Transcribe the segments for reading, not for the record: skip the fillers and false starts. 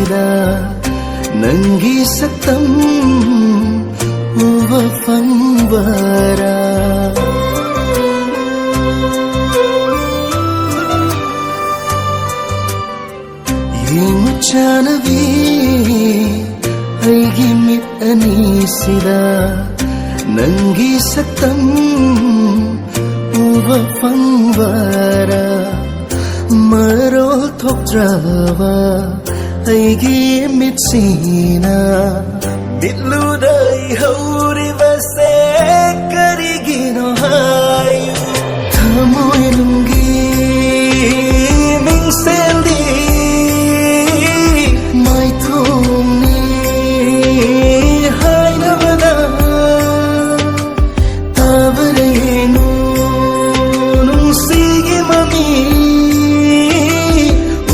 ꯁꯤꯗ ꯅꯪꯒꯤ ꯁꯛꯇꯝ ꯎꯕ ꯐꯪꯕꯔꯥ ꯌꯦꯡꯉꯨ ꯆꯥꯅꯕꯤ ꯑꯩꯒꯤ ꯃꯤꯠ ꯑꯅꯤꯁꯤꯗ ꯅꯪꯒꯤ ꯁꯛꯇꯝ ꯎꯕ ꯐꯪꯕꯔꯥ ꯃꯔꯣꯜ ꯊꯣꯛꯇ꯭ꯔꯕ ꯑꯩꯒꯤ ꯃꯤꯠꯁꯤꯅ ꯃꯤꯠꯂꯨꯗ ꯏꯍꯧꯔꯤꯕꯁꯦ ꯀꯔꯤꯒꯤꯅꯣ ꯍꯥꯏꯌꯨ ꯊꯃꯣꯏꯅꯨꯡꯒꯤ ꯃꯤꯡꯁꯦꯜꯗꯤ ꯃꯥꯏꯊꯣꯡꯅꯤ ꯍꯥꯏꯅꯕꯗ ꯇꯥꯕꯔ ꯌꯦꯡꯉꯨ ꯅꯨꯡꯁꯤꯒꯤ ꯃꯃꯤ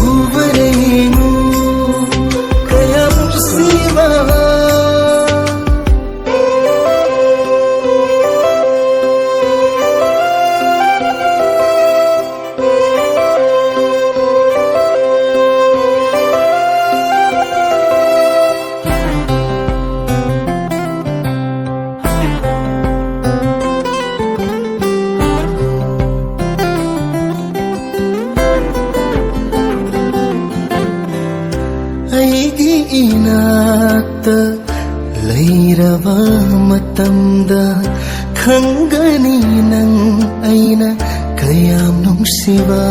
ꯎꯕꯔ ꯌꯦꯡꯉꯨ ꯀꯌꯥ ꯅꯨꯡꯁꯤꯕ ꯑꯩꯒꯤ 이나ꯛꯇ ꯂꯩꯔꯕ ꯃꯇꯝꯗ ꯈꯪꯒꯅꯤ ꯅꯪ ꯑꯩꯅ ꯀꯌꯥꯝ ꯅꯨꯡꯁꯤꯕ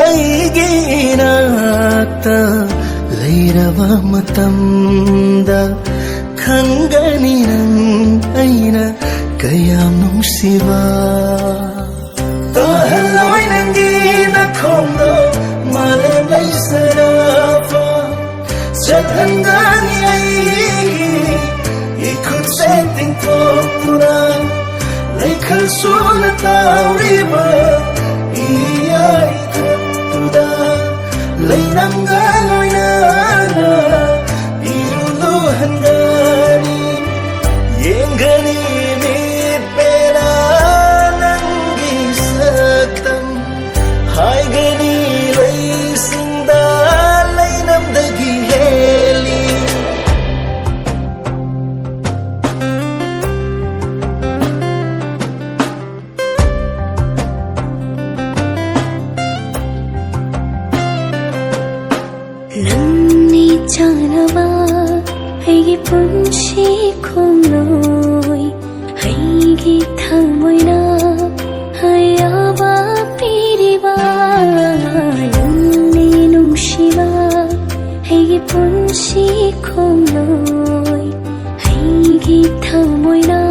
ꯑꯩꯒꯤ 이나ꯛꯇ ꯂꯩꯔꯕ ꯃꯇꯝꯗ ꯈꯪꯒꯅꯤ ꯅꯪ ꯑꯩꯅ kayam nungsiba tahalloy nangi nakhomdo malalay sarafa sathangani ay ikut setting toktura laikhal suna tauriba iyay tuda lainangaloy nana iruluhangani yengani haigani laisingda lainamdagi heli nangni chanaba aigi punshi khomloi aigi thamoina hayaba piriba nangni nungsiba aigi punshi khomloi aigi thamoina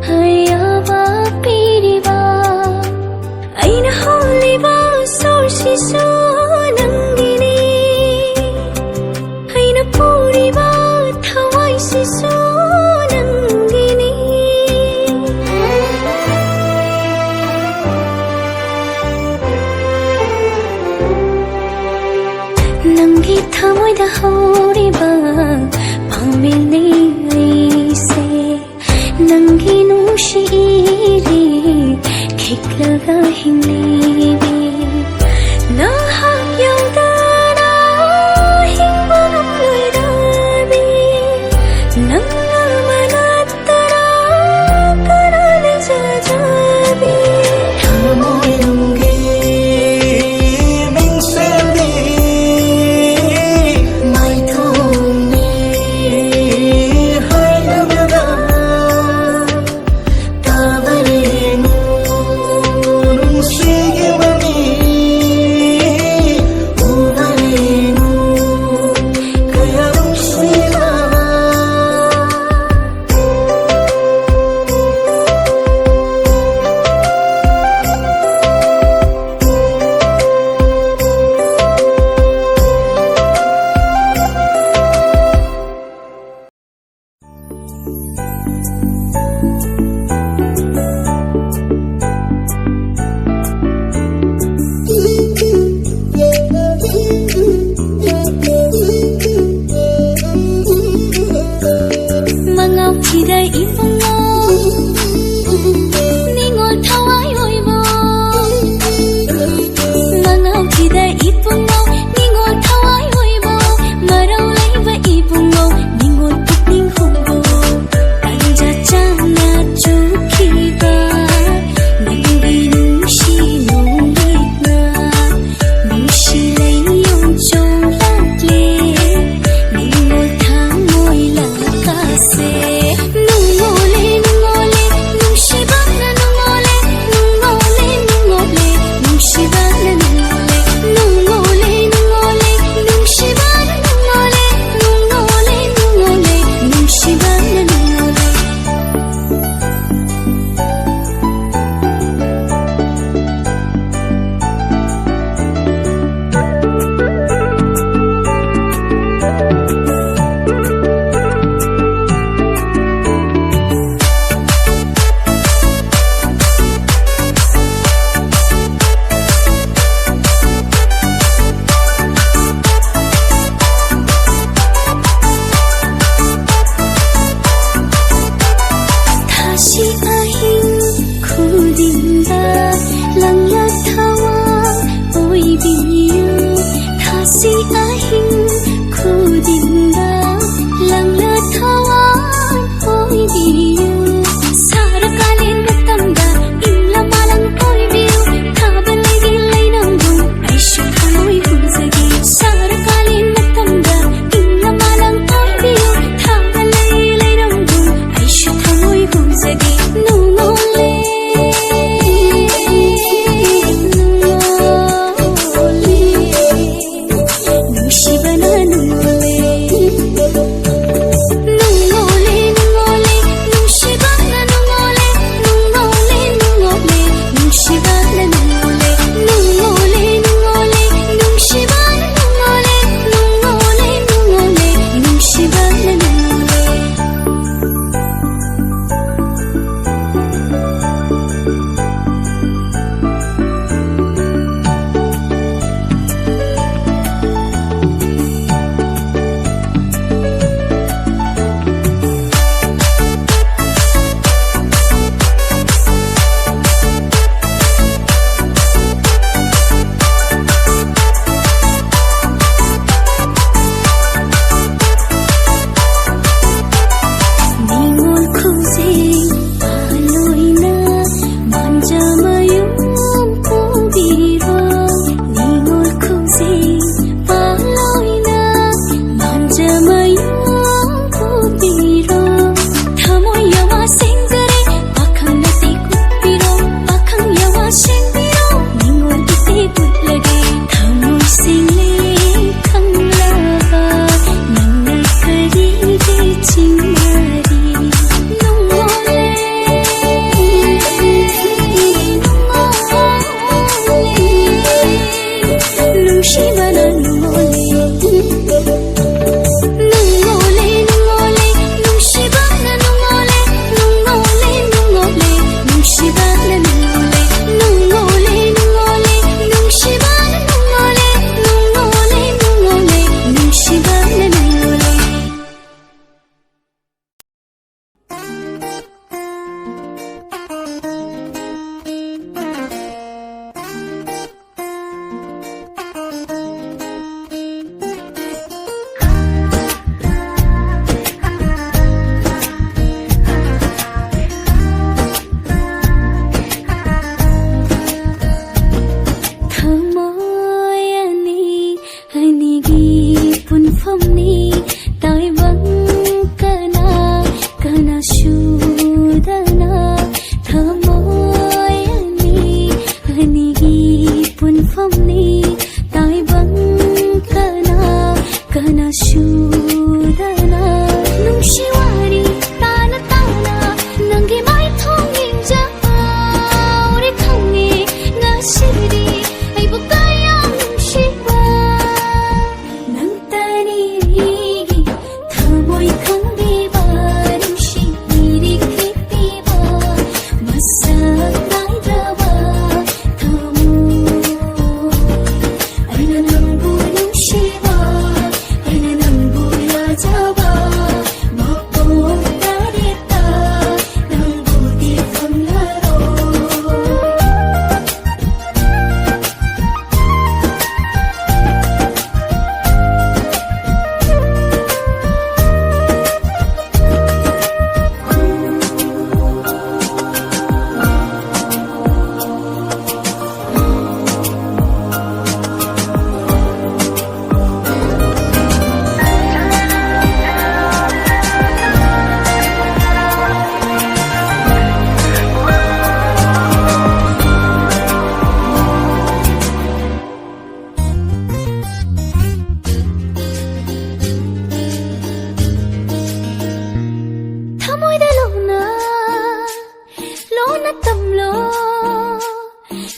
hayaba piriba aina holiba sorsisu nangini aina puriba thawaisisu nangini nangi thamoida horiba pamili aise nangi nushi iri khiklaga himlebi nahak yaudana himba namloidabi nanga manattara karale jajabi thamoinungi mingseldi maithongni hainabada tabarenu nungsige mani ubarenu kaya nungsiba mangau chida imanga ningol thau 다시 ahing khudinda langlatawa oibiyu 다시 ahing khudinda langlatawa oibiyu sarkalin matamda illamalang oibiyu thabalagi lainangu aishu thamoi hunzagi sarkalin matamda illamalang oibiyu thabalagi lainangu aishu thamoi hunzagi nungole nungshibana nungole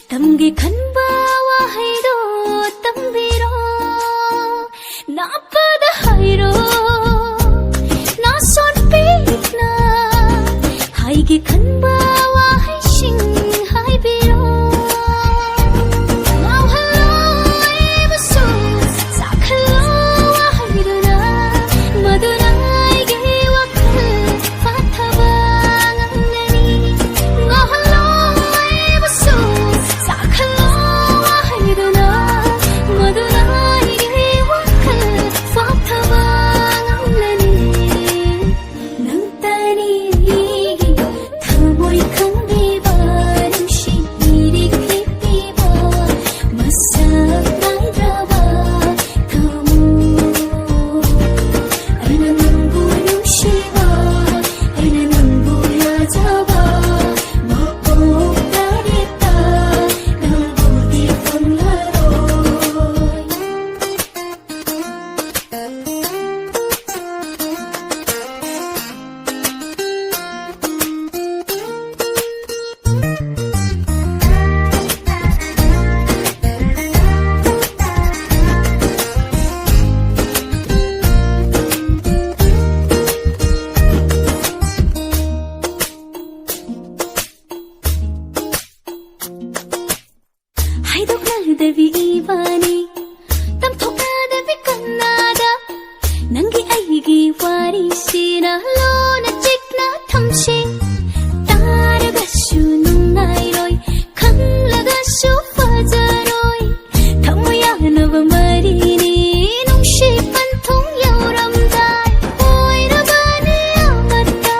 Tamgi khanba wahayro tambiro na pada hayro na son pitna haigi khanba wahay sing hay biro now hello ebaso sakalo wahayro na madurai ge wakal fathaba ngani 따라가쇼 nungayroy khanglagasho fajaroy thamay anaba marini nungsipan thong yauramdai oirabani amata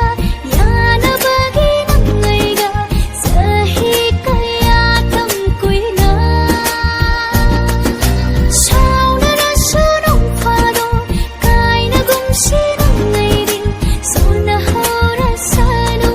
yanabagi nangaiga sahi kaya tamkuina saunaraso nungphado kaina gumsi nungairi sona haura sano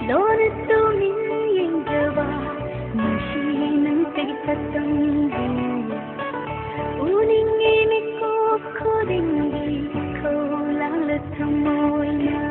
Lona tumingin gawa Masih kay katanggi Uning imig ko dingi Ikaw lang latamoy na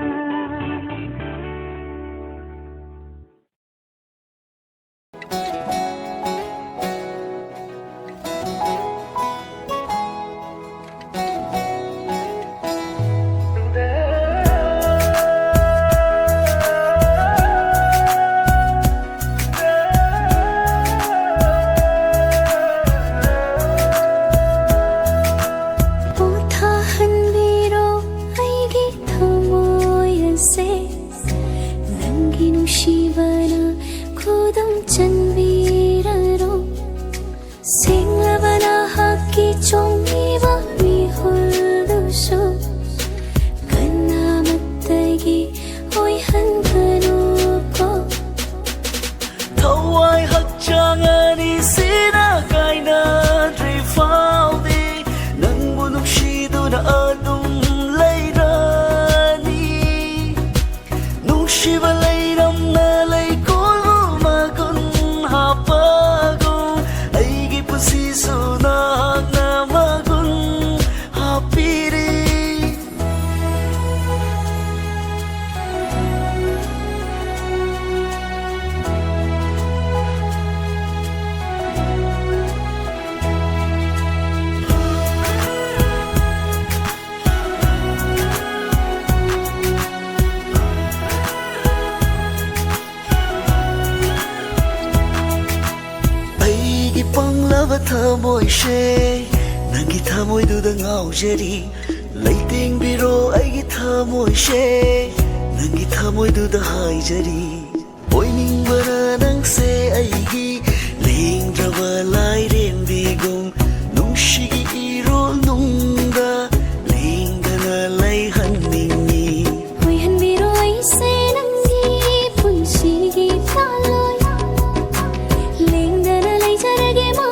Thamoy she nangi thamoy du da ngaujari leiting biro aigi thamoy she nangi thamoy du da haijari oining bara nang se aigi ling draba lai ren bigum nungshigi iro nungda ling dana lai hanningi Oi han biro ai se nangi punshigi taloy ling dana lai jarage ma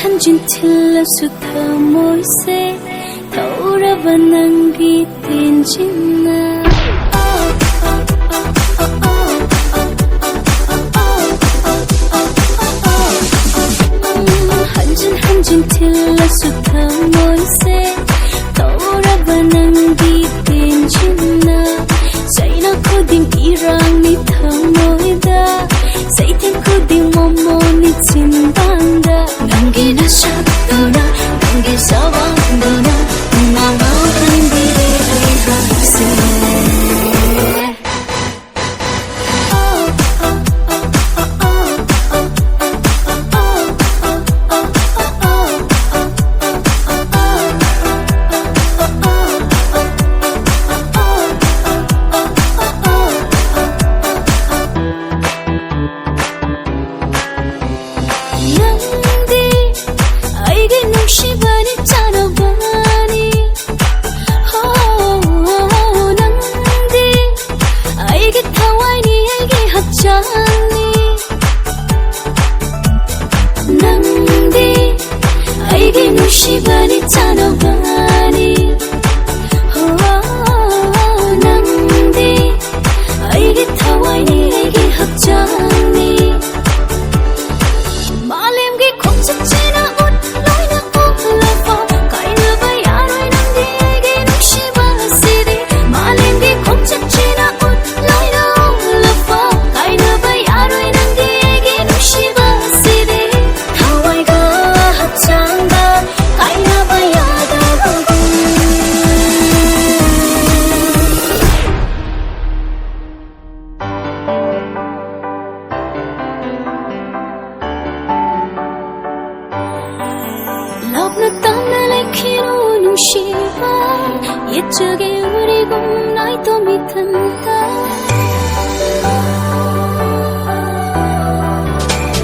Hanjin thila su thamoy se thauraba nangi tinjina Hanjin thila su thamoy se thauraba nangi 저게 우리 공 나이 또 미탄다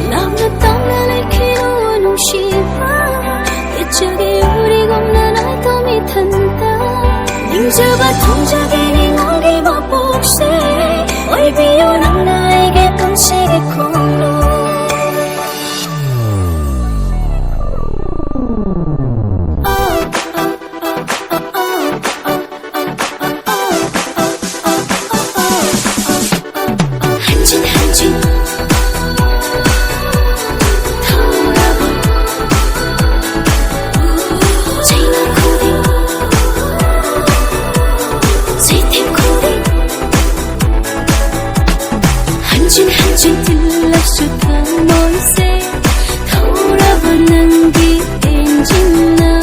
남도 땅을 키로 농시바 저게 우리 공 나이 또 미탄다 닝저가 통작에 닝어기 먹복세 ой 비오는 나에게 끔찍의 콩로 한준 들렀어 mỗi 돌아봐 nangi 엔진나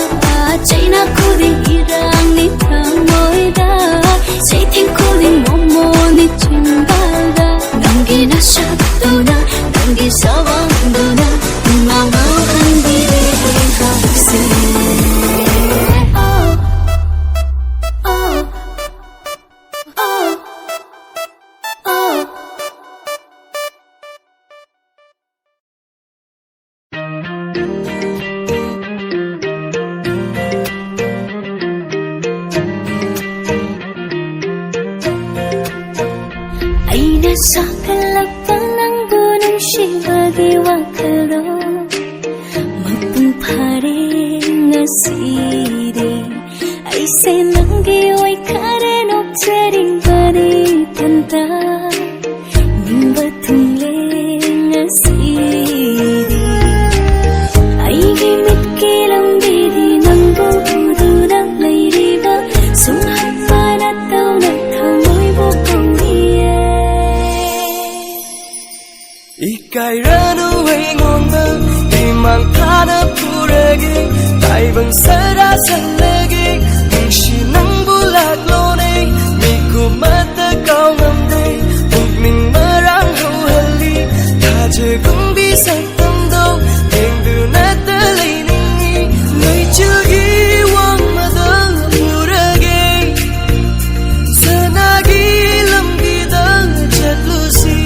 China coding irang ni thamoida say think coding momo ni chimbalda nangi na shatuna nangi sawanduna mama handire hakse Sakalapa ng bunang shibagi wakalo Magpungparing na siri Ay senanggi oy karen ok tering bari tanta Nimbatung leng na siri Ay gimit kilang bidi ng bubudo ng layriba Sunghat pa na tao na tamoy bukong Ikai ranu hay ngon mơ Đi mang tha na puragi Tai bang sada salagi Mình shi nang bulak lo nay Mi ku mata kau ngam day Một mình mơ rang hau hali Tha je kung bisa tâm đâu Yang du na ta lay ningi Lời chưa ghi wang ma da puragi Sana ghi lam ghi da chat lusi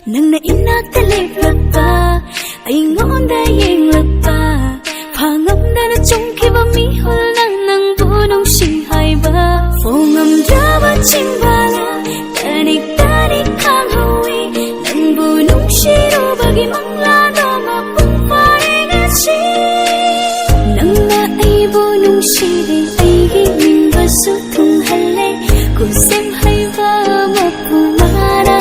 Nang na inak talip lagpa Ay ngon da yeng lagpa Pangam na na chung kiba mihol nang nang bunong shinghai ba Fongam drama chimbala Tanik tanik kang hawi Nang bunong shiro bagi mangla na mapungparing asi Nang na ay bunong shiri ay giming baso tung hale Kung sem hay ba mapumara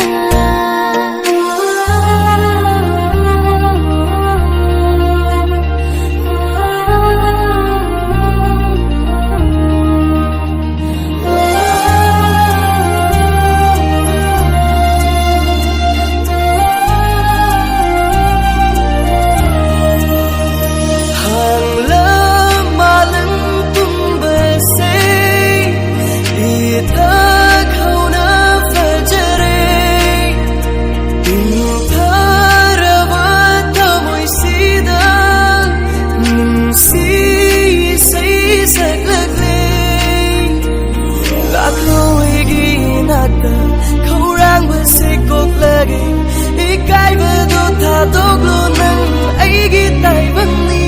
Ikai bedo tha dog lo nang ai gi tai ban ni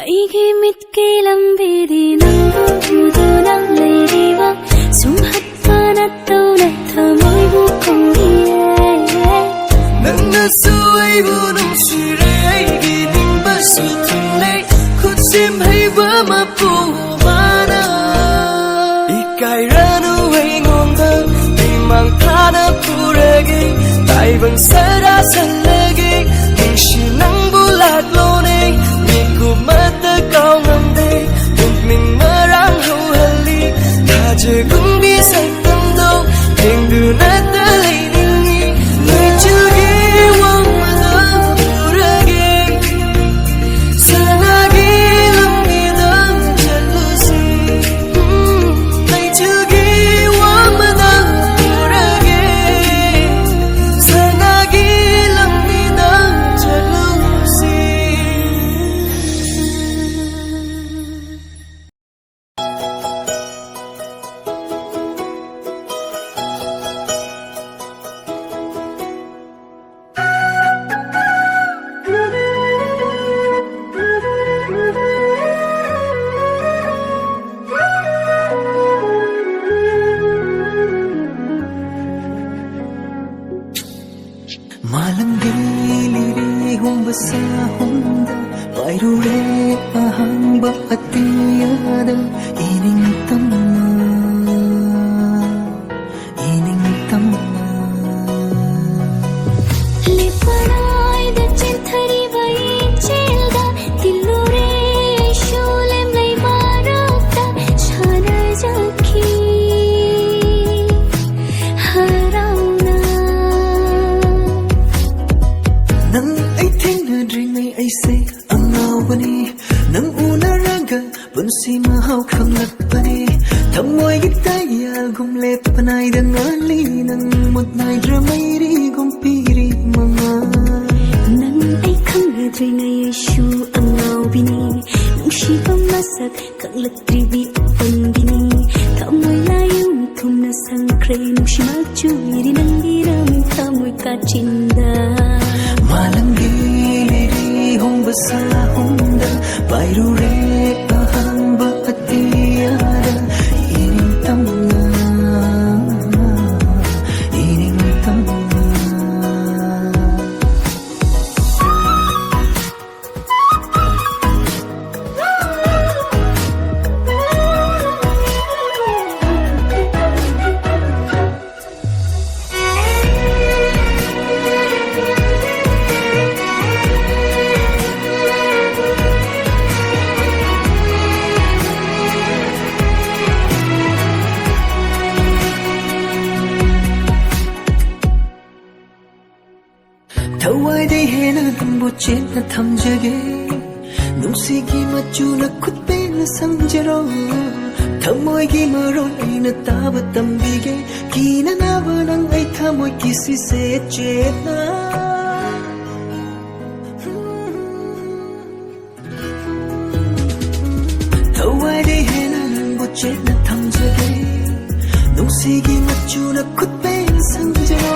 Ai gi mit ki lam bi di nang bu du nang lay di ba sum hat pa na tau na tha moi bu kong ni nang na su ai bu nang shi re ai gi ning ba su thun le khut sim hay ba ma pu ma na Ikai ranu purage tai bang sara salage nishi nang bulak lone mi ku mata kau ngamde ning marang hu hali thaje gung bi sai tam do ning du na ta lai ni lai chu gi wang ma da purage sanagi lam ni da chalu si lai chu gi wang ma da purage sanagi lam ni da chalu si. Malangili humba sa honda Pairure ahamba atiyada Ining tamna लिपराय द चिंथरी वही चेलदा दिलुरे शोलेम लै मारता छाना जखी हराउना Nang ay tinadringay ay say ang awani Nang unaraga bunsi mahaw kang lakpani Tamoy gitayal gumlet panay dangali Nang mutnay dramay ri gumpiri mama Nang ay khangdri ngay shu ang ngao bini nung shibam masak kang latribi ang bini kamoy layong tum na sangkre nung shimachu iri nang diraming kamoy kachinda Malangili humba sa honda Pairure ahamba atiyada Ining tamna Thawai day hena dambo chen na thamjage Nungsigi machu na khutpe na samjaro Thamoy gi maron ay na taba tambige Kina na banang ay thamoy kisi se chetna Thawai day hena dambo chen na thamjage Nungsigi machu na khutpe na samjaro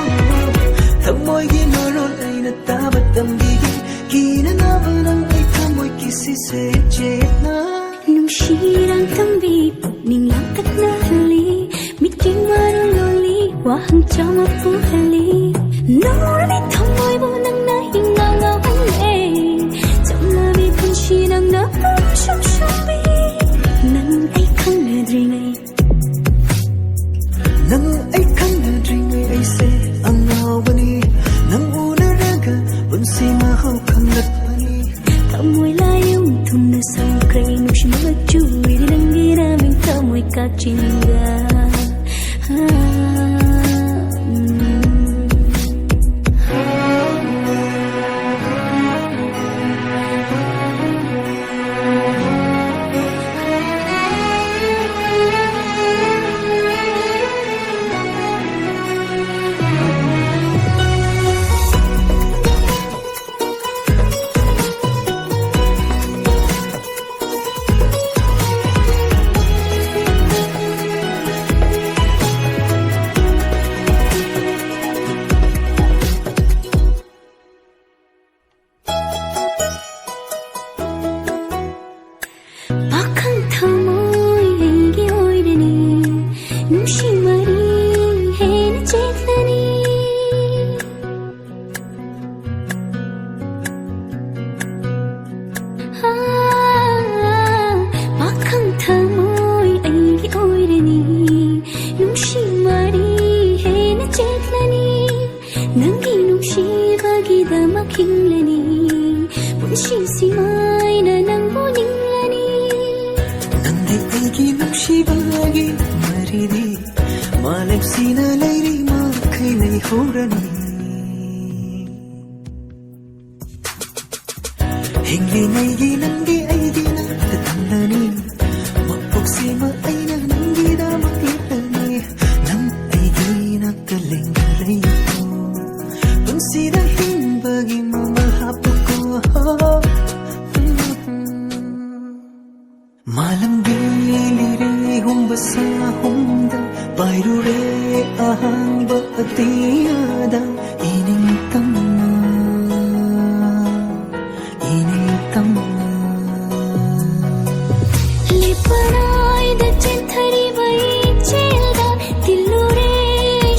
Thamoy gi maron ay na taba tambige Kina na banang ay thamoy kisi se chetna nung shirang tambi ning langkat na hali mitking marong loli wahang chama pu hali nori thamoy mo nang nahinga ngawan e chamlabi punshi nang na sham shabi nang ay khang na dringay Nang ay kang na dringay ay se ang awani Nang unaraga bunsi mahaw kang lakpani kamoy layong tum na sangkre nung shimachu iri nang diraming kamoy kachinda Bakang thamoy hengi oidani nushi mari hen chetani Bakang thamoy hengi oidani nushi mari hen chetani 킹레니 본심시마이나 낭보닝레니 ನಂದೆ ಐಗಿ ನುಕ್ಷಿವಾಗಿ ಮರಿದಿ ಮಾಲೆಪ್ಸಿನ ಲೈರಿ ಮಾಕೈಲೈ ಹೋರನಿ ಹಿಂಗಿ ನೈಗಿ ನಂದಿ ಐದಿನ ತಂದನಿ ಮಪ್ಪುಕ್ಸಿಮ ಐನ ನಂದಿದ ಮಕ್ಲಿತನಿ ನಮ್ ಐಗಿ ನಕ್ಕಲೆಂಗಲೈತು ಪುನ್ಸಿದ ಹಿಂಬಗಿ ಮಮ ಹಾಪುಕೋ Malam bilire humbasa humda Bairure ahang baatiyada Ining tamma Liparai da chenthari vai chelda Dillure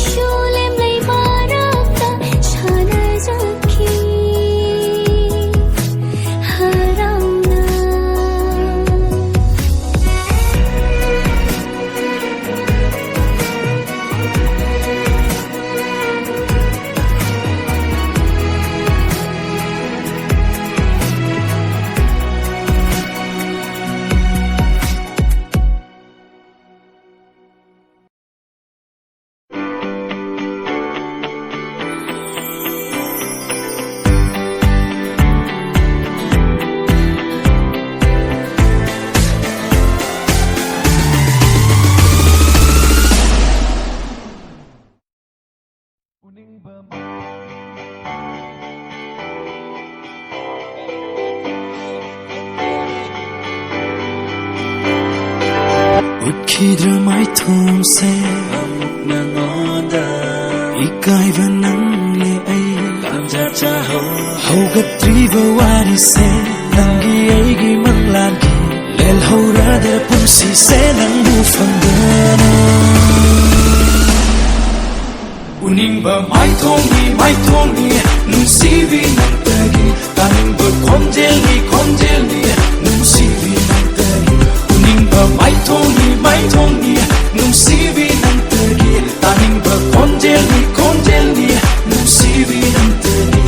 shulem lai barakta Shana zakhi haramna Utkidra mai thum se na ngoda ikai vanang le ai lam ja cha ho gat tri va wari se nangi ai gi manglan ki lel ho ra de pum si se nang bu phang da uning ba mai thong ni nung si vi nang ta gi taning ba khom jel ni nung si vi nang ta gi uning ba mai thong ni nung si vi nang ta gi taning ba khom jel ni nung si vi nang ta gi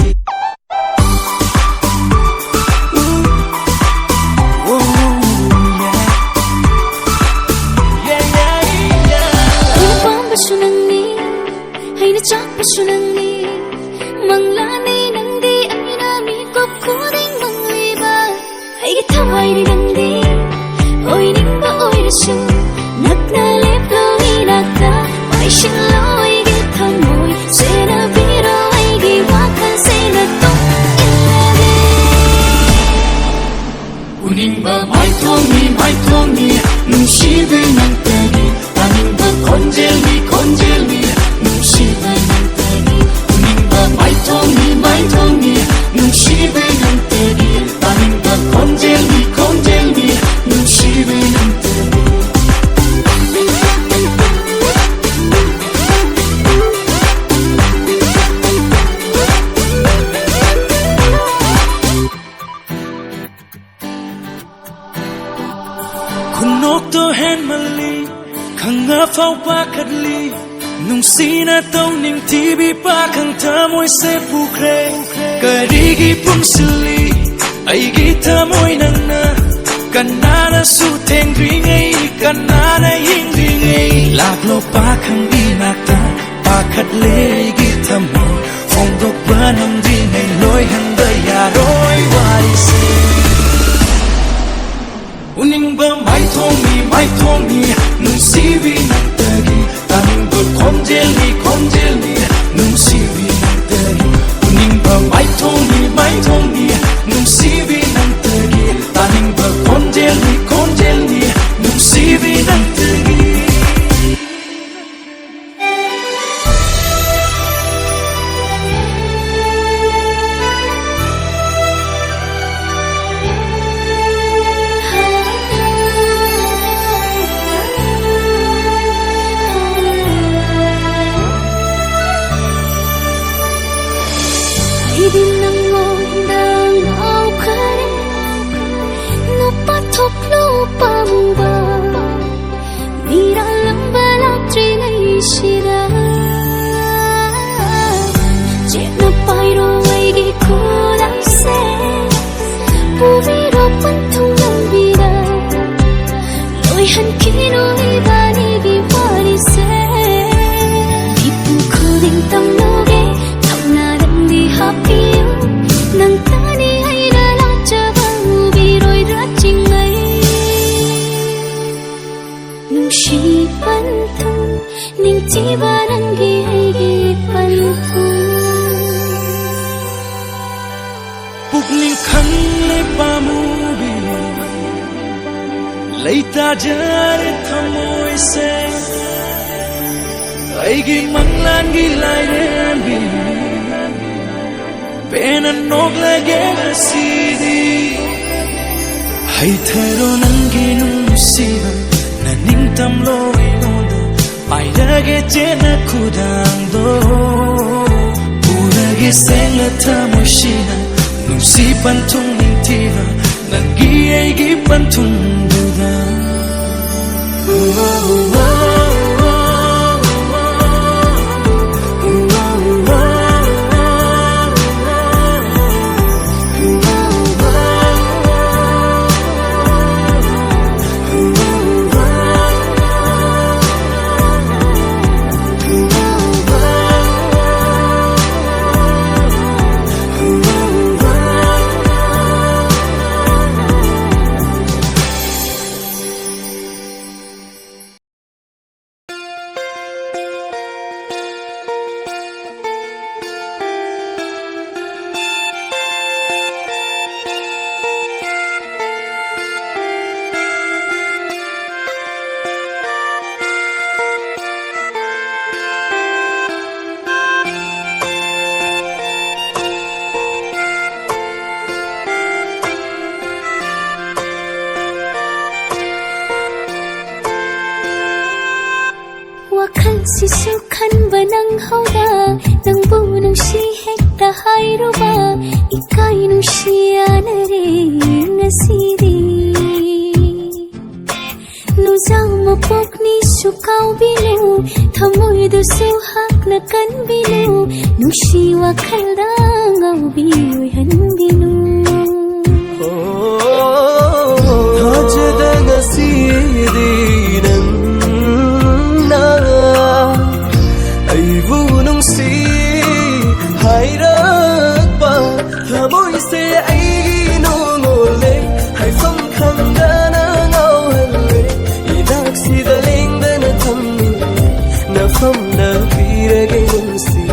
Sunangni manglani nangdi aina mi kop kuding mangliba ai thawai ri nangdi oi ningba oi rasu nakna leplo inakta ai shin loi ge thamoi sena viro ai ge wakhan sena tong illave uningba mai thong ni nung si vi nang ta gi taning ba konjel ni nung si vi nang ta gi uningba mai thong ni nung si vi nang ta gi taning ba konjel ni nung si vi nang ta gi kunok to hen mali khanga phau pa khadli nung sina tau ning tibi pa khang tha moi se pukre karigi pum sili ai gi tha moi nang na kanana su theng ri ngai kanana ying ri ngai lak lo pa khang bi nak ta pa khat le gi tha mo phong dok ba nang ri ngai loi hang da ya roi wai se uning ba mai thong ni nung si vi nang ta gi taning ba khom jel ni nung si vi nang ta gi uning ba mai thong ni nung si vi nang ta gi taning ba khom jel ni nung si vi nang ta gi tamnoge thapna dandi hapiyu nang tani aina lachaba ubiroi rachingai nungshi panthung ningchiba nangi aigi panthung pukling khanle pamubi leita jare thamoi se aigi manglan gi lairen bi pena noglage sidi hai thero nangi nusiba na ningtam loi noda pairage chena khudang do purage senga thamoshina nusi panthung ningtiva nangi aigi panthung duda sisu khanba nang hauda nangbu nungsi hekta hairuba ikai nungsiana re ngasiri nuzang mapokni sukau binu thamoi du suhak na kan binu nungsi wakhal dangau bioi han binu hajda ngasiri nang si hai rakpa thamoi se ai no ngole hai phong kham dana ngau hanle idak si da leng dana thamni na pham na pirage si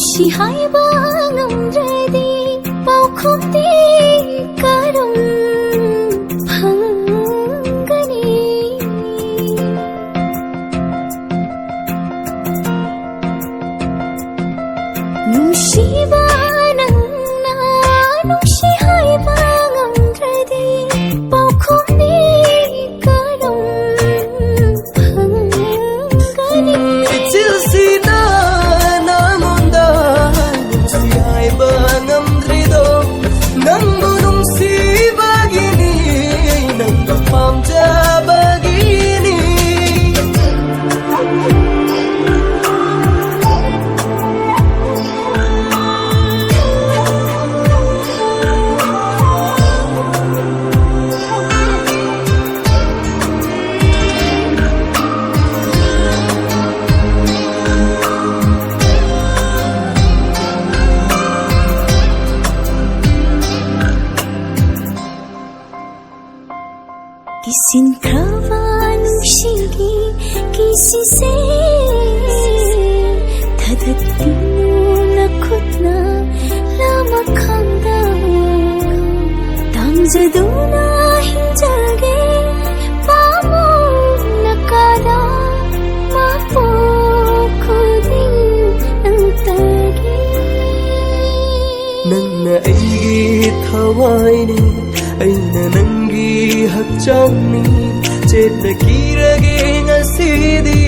si hai bangam ready pau khoti karam phangani nushi banang na nushi hai bangam ready pau khoti karam phangani till see kisin kawan shigi kisi se thadat tinu na khutna lama khanda tamjaduna hinjage pamu nakada mapo khudin antagi nanna aigi thawai ne aina nangi hakchangni chetna kirage ngasidi